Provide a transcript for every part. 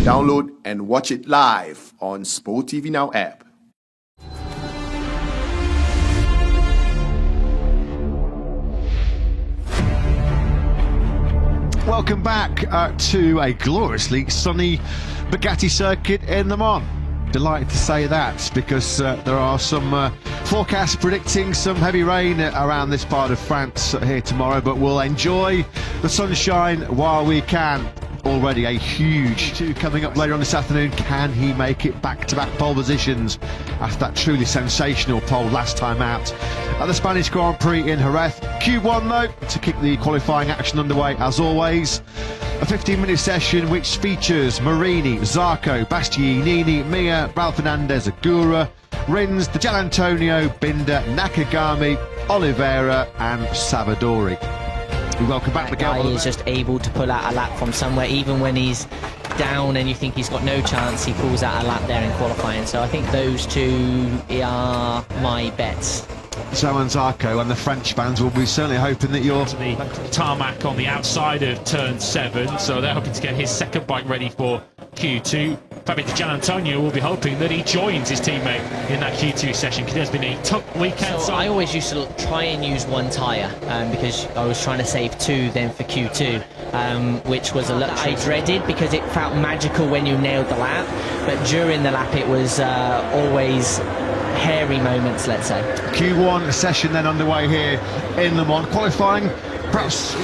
Download and watch it live on Sport TV Now app. Welcome back to a gloriously sunny Bugatti circuit in Le Mans. Delighted to say that because there are some forecasts predicting some heavy rain around this part of France here tomorrow, but we'll enjoy the sunshine while we can. Already a huge two coming up later on this afternoon. Can he make it back-to-back pole positions after that truly sensational pole last time out at the Spanish Grand Prix in Jerez? Q1 though, to kick the qualifying action underway as always. A 15-minute session which features Marini, Zarco, Bastianini, Mia, Ralph Fernandez, Agura, Rins, Di Gianantonio, Binder, Nakagami, Oliveira and Savadori. Welcome back, Miguel. He is just able to pull out a lap from somewhere, even when he's down and you think he's got no chance, he pulls out a lap there in qualifying. So I think those two are my bets. So and Zarco and the French fans will be certainly hoping that you're... To the tarmac on the outside of turn 7, so they're hoping to get his second bike ready for Q2. Fabio Di Gianantonio will be hoping that he joins his teammate in that Q2 session, because there's been a tough weekend. So I always used to try and use one tyre because I was trying to save 2 then for Q2, which was a luxury I dreaded because it felt magical when you nailed the lap, but during the lap it was always hairy moments, let's say. Q1 session then underway here in Le Mans. Qualifying perhaps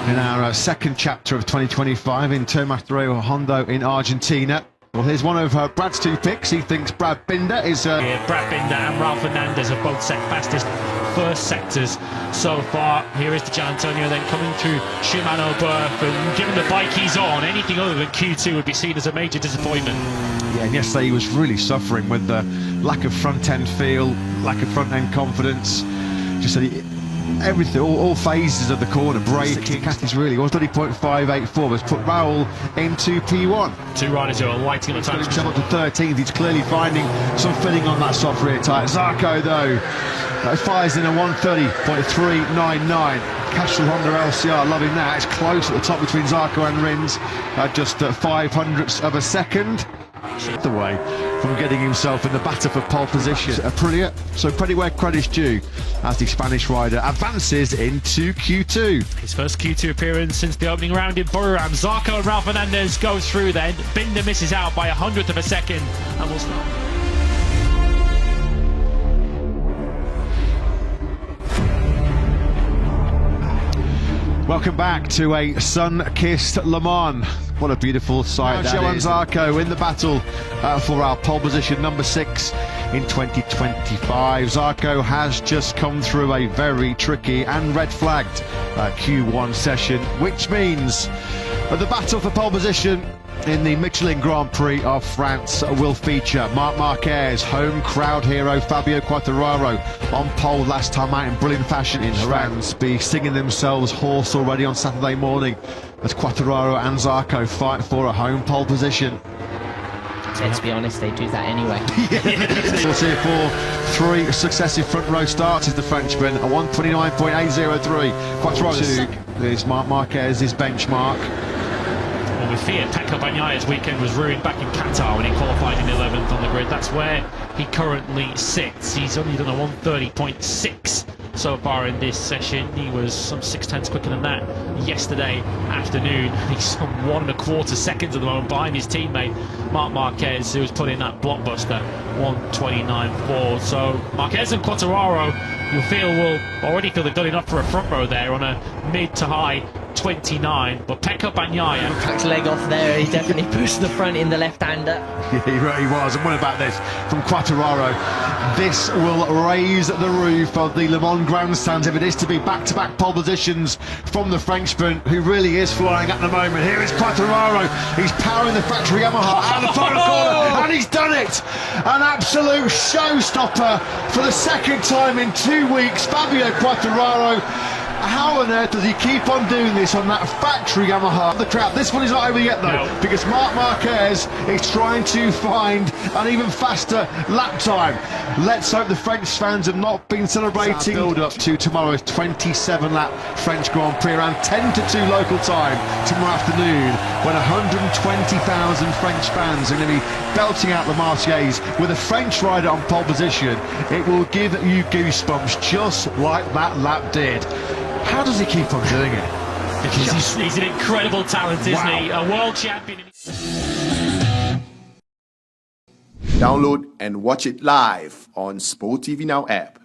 in our second chapter of 2025 in Tomás Torrero Hondo in Argentina. Well, here's one of Brad's 2 picks. He thinks Brad Binder is... Yeah, Brad Binder and Ralph Fernandez have both set fastest first sectors so far. Here is Di Gianantonio then coming through Shimano Berth, and given the bike he's on, anything other than Q2 would be seen as a major disappointment. Yeah, and yesterday he was really suffering with the lack of front-end feel, lack of front-end confidence. Just everything, all phases of the corner, braking. Cathy's really was 30.584, has put Raul into P1. 2 riders who are lighting on the time. He's got himself up to 13th. He's clearly finding some fitting on that soft rear tyre. Zarco though fires in a 130.399. Castrol Honda LCR, loving that. It's close at the top between Zarco and Rins, just 500ths of a second the way from getting himself in the battle for pole position. Aprilia, so credit where credit's due as the Spanish rider advances into Q2. His first Q2 appearance since the opening round in Buriram. Zarco and Ralph Fernandez go through then. Binder misses out by 100th of a second, and we'll start. Welcome back to a sun-kissed Le Mans. What a beautiful sight. Joe and Zarco in the battle for our pole position number 6 in 2025. Zarco has just come through a very tricky and red-flagged Q1 session, which means the battle for pole position in the Michelin Grand Prix of France will feature Marc Marquez, home crowd hero Fabio Quartararo on pole last time out in brilliant fashion in Jerez. Be singing themselves hoarse already on Saturday morning as Quartararo and Zarco fight for a home pole position. Let's be honest, they do that anyway. We'll see for 3 successive front row starts is the Frenchman, a 129.803. Quartararo is Marc Marquez's benchmark. Well, we fear Pecco Bagnaya's weekend was ruined back in Qatar when he qualified in 11th on the grid. That's where he currently sits. He's only done a 130.6 so far in this session. He was some 6/10 quicker than that yesterday afternoon. He's some 1.25 seconds at the moment behind his teammate Marc Marquez, who's put in that blockbuster 129.4. So Marquez and Quartararo, will already feel they've done enough for a front row there on a mid to high 29, but Pecco Bagnaia Tucked leg off there, he definitely pushed the front in the left-hander. Yeah, he really was. And what about this from Quartararo? This will raise the roof of the Le Mans grandstands if it is to be back-to-back pole positions from the Frenchman, who really is flying at the moment. Here is Quartararo. He's powering the factory Yamaha out of the final corner, and he's done it! An absolute showstopper for the second time in 2 weeks. Fabio Quartararo How on earth does he keep on doing this on that factory Yamaha? The crowd. This one is not over yet though, because Marc Marquez is trying to find an even faster lap time. Let's hope the French fans have not been celebrating. Build up to tomorrow's 27-lap French Grand Prix around 10 to 2 local time tomorrow afternoon, when 120,000 French fans are going to be belting out the Marseillaise with a French rider on pole position. It will give you goosebumps just like that lap did. How does he keep on doing it? Because he's an incredible talent, isn't he? A world champion. Download and watch it live on Sport TV Now app.